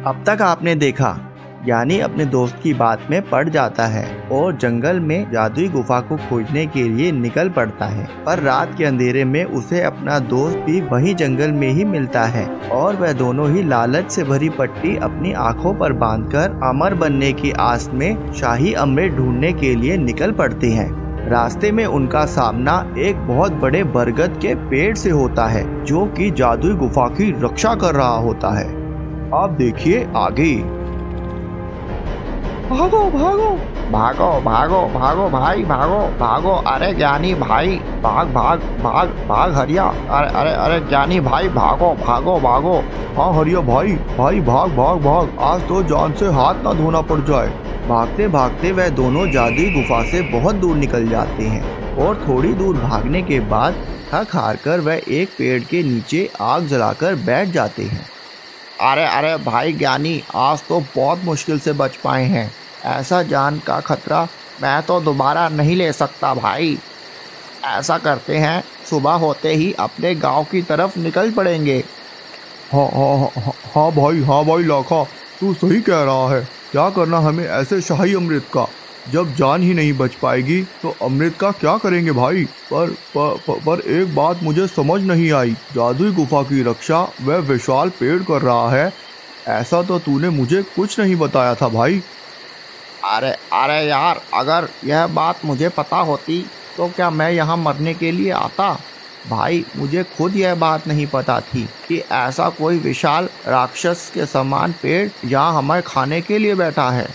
अब तक आपने देखा, ज्ञानी अपने दोस्त की बात में पड़ जाता है और जंगल में जादुई गुफा को खोजने के लिए निकल पड़ता है। पर रात के अंधेरे में उसे अपना दोस्त भी वही जंगल में ही मिलता है और वह दोनों ही लालच से भरी पट्टी अपनी आंखों पर बांधकर अमर बनने की आस में शाही अमृत ढूंढने के लिए निकल पड़ते हैं। रास्ते में उनका सामना एक बहुत बड़े बरगद के पेड़ से होता है जो कि जादुई गुफा की रक्षा कर रहा होता है। आप देखिए आगे। भागो भागो भागो भागो भागो भाई भागो भागो। अरे ज्ञानी भाई भाग भाग भाग भाग हरिया। अरे अरे अरे ज्ञानी भाई भागो भागो भागो। हाँ हरिया भाई भाई भाग भाग भाग, आज तो जान से हाथ ना धोना पड़ जाए। भागते भागते वह दोनों जादुई गुफा से बहुत दूर निकल जाते हैं और थोड़ी दूर भागने के बाद थक हार कर वह एक पेड़ के नीचे आग जलाकर बैठ जाते हैं। अरे अरे भाई ज्ञानी, आज तो बहुत मुश्किल से बच पाए हैं। ऐसा जान का खतरा मैं तो दोबारा नहीं ले सकता भाई। ऐसा करते हैं, सुबह होते ही अपने गांव की तरफ निकल पड़ेंगे। हाँ भाई लाखा, तू सही कह रहा है। क्या करना हमें ऐसे शाही अमृत का, जब जान ही नहीं बच पाएगी तो अमृत का क्या करेंगे भाई। पर एक बात मुझे समझ नहीं आई, जादुई गुफा की रक्षा वह विशाल पेड़ कर रहा है, ऐसा तो तूने मुझे कुछ नहीं बताया था भाई। अरे अरे यार, अगर यह बात मुझे पता होती तो क्या मैं यहाँ मरने के लिए आता भाई। मुझे खुद यह बात नहीं पता थी कि ऐसा कोई विशाल राक्षस के समान पेड़ यहाँ हमें खाने के लिए बैठा है।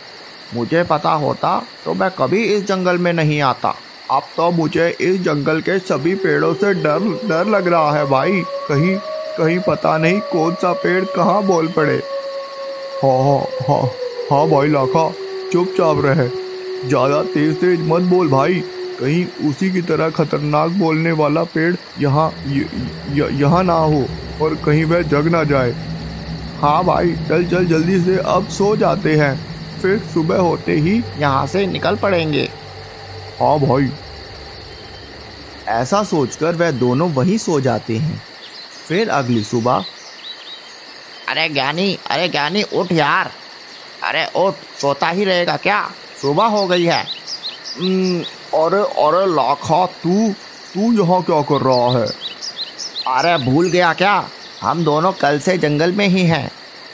मुझे पता होता तो मैं कभी इस जंगल में नहीं आता। अब तो मुझे इस जंगल के सभी पेड़ों से डर लग रहा है भाई। कहीं पता नहीं कौन सा पेड़ कहाँ बोल पड़े। हाँ भाई लाखा, चुपचाप रहे, ज़्यादा तेज मत बोल भाई। कहीं उसी की तरह खतरनाक बोलने वाला पेड़ यहाँ ना हो और कहीं वह जग ना जाए। हाँ भाई, चल जल्दी से, अब सो जाते हैं, फिर सुबह होते ही यहाँ से निकल पड़ेंगे। हाँ भाई। ऐसा सोचकर वह दोनों वहीं सो जाते हैं। फिर अगली सुबह। अरे ज्ञानी उठ यार। अरे उठ, सोता ही रहेगा क्या, सुबह हो गई है। अरे लाखा, तू यहाँ क्या कर रहा है। अरे भूल गया क्या, हम दोनों कल से जंगल में ही हैं।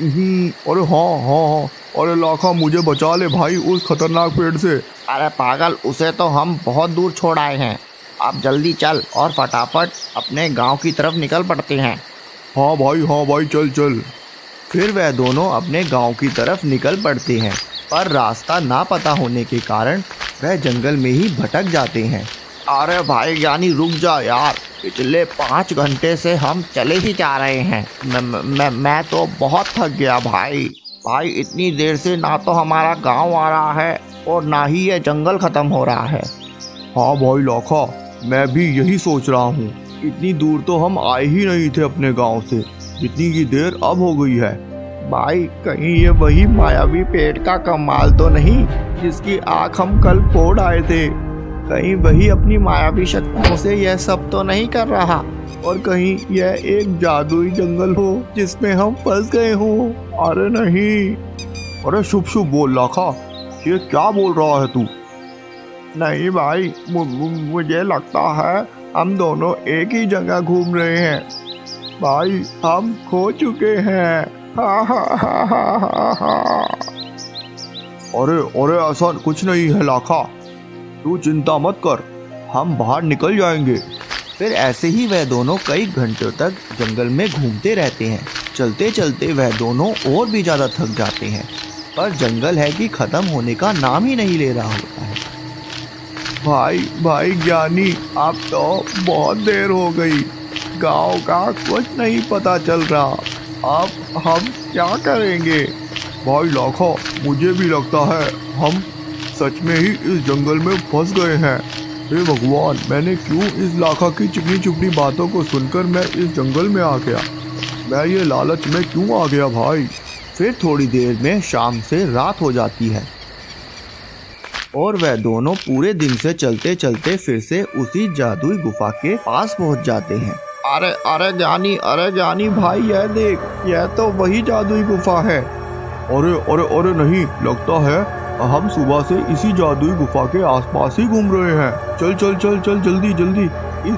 अरे हाँ, अरे लाखा मुझे बचा ले भाई उस खतरनाक पेड़ से। अरे पागल, उसे तो हम बहुत दूर छोड़ आए हैं। अब जल्दी चल और फटाफट अपने गांव की तरफ निकल पड़ते हैं। हाँ भाई चल। फिर वह दोनों अपने गांव की तरफ निकल पड़ते हैं, पर रास्ता ना पता होने के कारण वह जंगल में ही भटक जाते हैं। अरे भाई ज्ञानी, रुक जा यार, पिछले 5 घंटे से हम चले ही जा रहे हैं। मैं तो बहुत थक गया भाई। इतनी देर से ना तो हमारा गांव आ रहा है और ना ही ये जंगल खत्म हो रहा है। हाँ भाई लाखा, मैं भी यही सोच रहा हूँ। इतनी दूर तो हम आए ही नहीं थे अपने गांव से, जितनी की देर अब हो गई है। भाई कहीं ये वही मायावी पेड़ का कमाल तो नहीं जिसकी आँख हम कल फोड़ आए थे। कहीं वही अपनी मायावी शक्तियों से यह सब तो नहीं कर रहा, और कहीं यह एक जादुई जंगल हो जिसमें हम फंस गए हों। अरे नहीं, अरे शुभ बोल लाखा, ये क्या बोल रहा है तू। नहीं भाई, मुझे लगता है हम दोनों एक ही जगह घूम रहे हैं। भाई हम खो चुके हैं। अरे ऐसा कुछ नहीं है लाखा, तू चिंता मत कर, हम बाहर निकल जाएंगे। फिर ऐसे ही वह दोनों कई घंटों तक जंगल में घूमते रहते हैं। चलते चलते वह दोनों और भी ज़्यादा थक जाते हैं, पर जंगल है कि ख़त्म होने का नाम ही नहीं ले रहा होता है। भाई ज्ञानी, अब तो बहुत देर हो गई, गांव का कुछ नहीं पता चल रहा। अब हम क्या करेंगे। भाई लाखा, मुझे भी लगता है हम सच में ही इस जंगल में फंस गए हैं। हे भगवान, मैंने क्यों इस लाखा की चिकनी चुपड़ी बातों को सुनकर मैं इस जंगल में आ गया। मैं ये लालच में क्यों आ गया भाई। फिर थोड़ी देर में शाम से रात हो जाती है और वह दोनों पूरे दिन से चलते चलते फिर से उसी जादुई गुफा के पास पहुंच जाते हैं। अरे ज्ञानी भाई, यह देख, यह तो वही जादुई गुफा है। अरे अरे अरे नहीं, लगता है हम सुबह से इसी जादुई गुफा के आसपास ही घूम रहे हैं। चल चल चल चल जल्दी जल्दी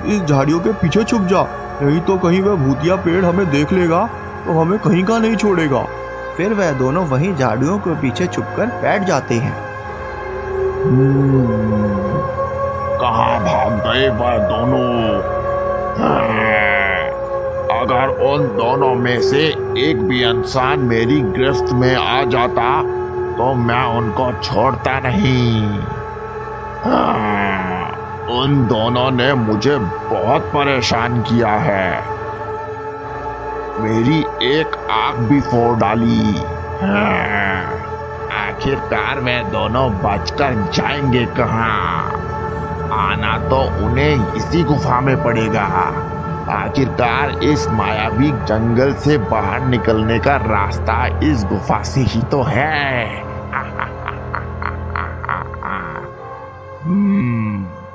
इस झाड़ियों के पीछे छुप जा, नहीं तो कहीं वह भूतिया पेड़ हमें देख लेगा तो हमें कहीं का नहीं छोड़ेगा। फिर वह दोनों वहीं झाड़ियों के पीछे छुपकर बैठ जाते हैं। कहाँ भाग गए वह दोनों? अगर उन दोनों में से एक भी इंसान मेरी गिरफ्त में आ जाता तो मैं उनको छोड़ता नहीं। उन दोनों ने मुझे बहुत परेशान किया है, मेरी एक आंख भी फोड़ डाली। आखिरकार वे दोनों बचकर जाएंगे कहाँ? आना तो उन्हें इसी गुफा में पड़ेगा। आखिरकार इस मायावी जंगल से बाहर निकलने का रास्ता इस गुफा से ही तो है।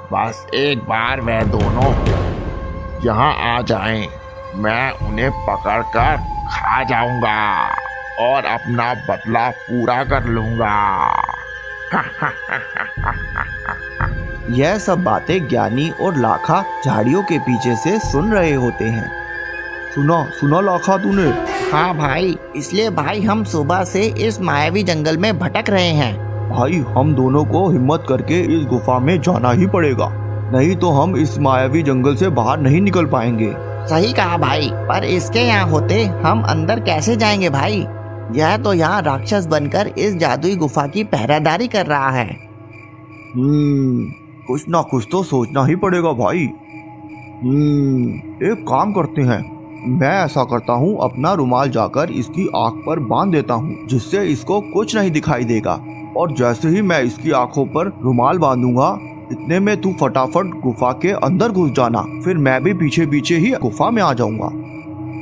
बस एक बार वे दोनों यहाँ आ जाएं, मैं उन्हें पकड़कर खा जाऊंगा और अपना बदला पूरा कर लूंगा। यह सब बातें ज्ञानी और लाखा झाड़ियों के पीछे से सुन रहे होते हैं। सुना सुना लाखा तूने? हाँ भाई, इसलिए भाई हम सुबह से इस मायावी जंगल में भटक रहे हैं। भाई हम दोनों को हिम्मत करके इस गुफा में जाना ही पड़ेगा, नहीं तो हम इस मायावी जंगल से बाहर नहीं निकल पाएंगे। सही कहा भाई, पर इसके यहाँ होते हम अंदर कैसे जाएंगे भाई? यह तो यहाँ राक्षस बनकर इस जादुई गुफा की पहरेदारी कर रहा है। कुछ ना कुछ तो सोचना ही पड़ेगा भाई। एक काम करते हैं, मैं ऐसा करता हूँ, अपना रुमाल जाकर इसकी आंख पर बांध देता हूँ, जिससे इसको कुछ नहीं दिखाई देगा। और जैसे ही मैं इसकी आंखों पर रुमाल बांधूंगा, इतने में तू फटाफट गुफा के अंदर घुस जाना, फिर मैं भी पीछे पीछे ही गुफा में आ जाऊंगा।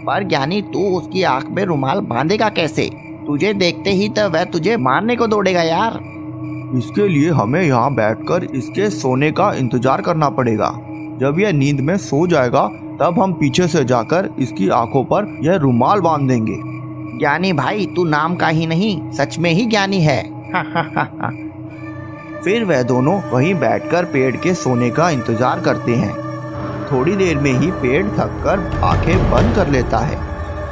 पर ज्ञानी, तू उसकी आंख में रुमाल बांधेगा कैसे? तुझे देखते ही तो वह तुझे मारने को दौड़ेगा यार। इसके लिए हमें यहाँ बैठकर इसके सोने का इंतजार करना पड़ेगा। जब यह नींद में सो जाएगा तब हम पीछे से जाकर इसकी आंखों पर यह रुमाल बांध देंगे। ज्ञानी भाई, तू नाम का ही नहीं, सच में ही ज्ञानी है। फिर वह दोनों वहीं बैठकर पेड़ के सोने का इंतजार करते हैं। थोड़ी देर में ही पेड़ थककर आंखें बंद कर लेता है।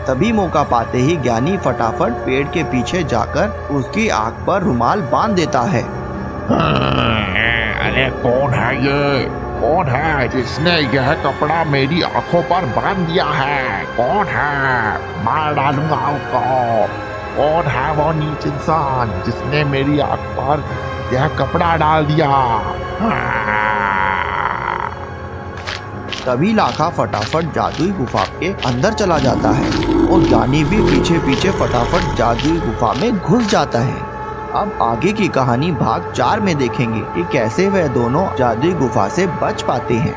तभी मौका पाते ही ज्ञानी फटाफट पेड़ के पीछे जाकर उसकी आंख पर रुमाल बांध देता है। अरे कौन है ये? कौन है जिसने यह कपड़ा मेरी आंखों पर बांध दिया है? कौन है? मार डालूंगा उसको। कौन है वो नीच इंसान जिसने मेरी आंख पर यह कपड़ा डाल दिया? तभी लाखा फटाफट जादुई गुफा के अंदर चला जाता है और ज्ञानी भी पीछे पीछे फटाफट जादुई गुफा में घुस जाता है। अब आगे की कहानी भाग 4 में देखेंगे कि कैसे वह दोनों जादुई गुफा से बच पाते हैं।